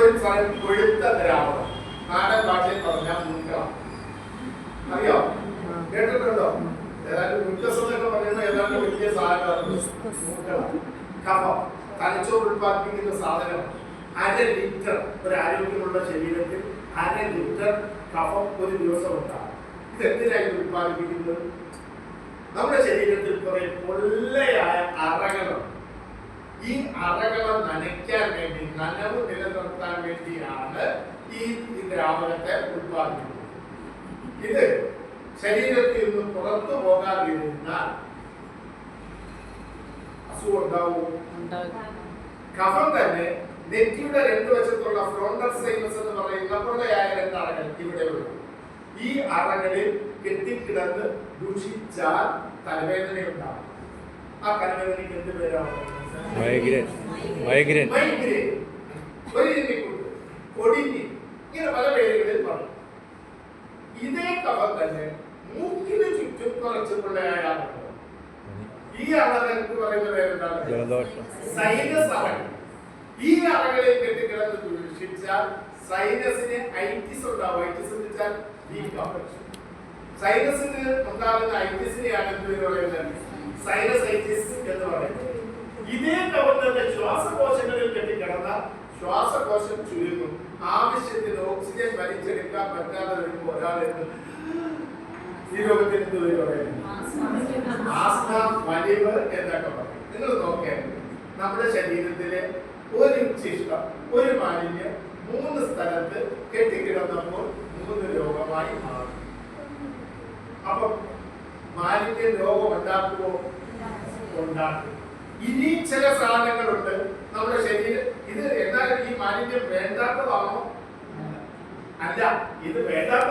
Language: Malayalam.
ഒരു കൊഴുത്ത ദ്രാവകം, നാടൻ ഭാഷയിൽ പറഞ്ഞാൽ മൂത്രം. അറിയോ? കേട്ടിട്ടുണ്ടോ? ഏതാണ്ട് ഗ്ലൂക്കോസ് എന്നൊക്കെ പറയുന്ന ഏതാണ്ട് വലിയ സാധനമാണ് മൂത്രം. കഫം തലച്ചോറ് ഉൽപ്പാദിപ്പിക്കുന്ന സാധനം. 1/2 ലിറ്റർ ഒരു ആരോഗ്യമുള്ള ശരീരത്തിൽ 1/2 ലിറ്റർ കഫം ഒരു ദിവസം ഉണ്ടാകും. ഇത് എന്തിനായി ഉൽപ്പാദിപ്പിക്കുന്നത്? നമ്മുടെ ശരീരത്തിൽ കുറെ പൊള്ളയായ അറകളുണ്ട്. ഈ അറകളെ നനയ്ക്കാൻ വേണ്ടി, നനവ് നിലനിർത്താൻ വേണ്ടിയാണ് ഈ ദ്രാവകത്തെ ഉൽപ്പാദിപ്പിക്കുന്നത്. ഇത് ശരീരത്തിൽ നിന്ന് പുറത്തു പോകാതിരുന്നാൽ അസുഖം ഉണ്ടാവും. കഫം തന്നെ നെറ്റിയുടെ 2 വശത്തുള്ള ഫ്രോണ്ടൽ സൈനസ് എന്ന് പറയുന്ന പൊള്ളയായ 2 അറകൾ ഇവിടെയുള്ളൂ. ഈ അറകളിൽ കെട്ടിക്കിടന്ന് ദൂഷിച്ചാൽ തലവേദന ഉണ്ടാവും. ആ തലവേദനയ്ക്ക് എന്ത് പേരാണ്? മൈഗ്രെയിൻ, ഒടിഞ്ഞി, ഇങ്ങനെ പല പേരുകളിൽ പറയും. ഇതേ കഫം തന്നെ മൂക്കിന് ചുറ്റും കുറച്ച് പൊള്ളയായ അറകൾ. ഈ അറകൾക്ക് പറയുന്ന പേരെന്താണ്? സൈനസ് അറകൾ. ഈ അറകളിൽ കെട്ടിക്കിടന്ന് ദൂഷിച്ചാൽ സൈനസിന് ഐറ്റിസ് ഉണ്ടാവും. ഐറ്റിസ് എന്ന് വെച്ചാൽ സൈനസിന് ഉണ്ടാകുന്ന ഐറ്റിസിനെയാണ് സൈനസൈറ്റിസ് എന്ന് പറയുന്നത്. ഇതേ കഫം തന്നെ ശ്വാസകോശങ്ങളിൽ കെട്ടിക്കിടന്ന ശ്വാസകോശം ചുരുങ്ങും. ആവശ്യത്തിന് ഓക്സിജൻ വലിച്ചെടുക്കാൻ പറ്റാതെ വരുമ്പോൾ ഒരാൾ ഈ രോഗത്തിന് എന്ത് പറയുന്നത്? ആസ്മ, വലിവ് എന്നൊക്കെ പറയും. നിങ്ങൾ നോക്കേ, നമ്മുടെ ശരീരത്തിലെ ഒരു ശിഷ്ടം, ഒരു മാലിന്യം 3 സ്ഥലത്ത് കെട്ടിക്കിടന്നപ്പോൾ 3 രോഗമായി മാറും. അപ്പൊ മാലിന്യം രോഗം ഉണ്ടാക്കുമോ? ഉണ്ടാക്കും. ഇനി ചില സാധനങ്ങളുണ്ട് നമ്മുടെ ശരീരം. ഇത് എന്നാൽ ഈ മാലിന്യം വേണ്ടാത്തതാണോ? അല്ല, ഇത് വേണ്ടാത്ത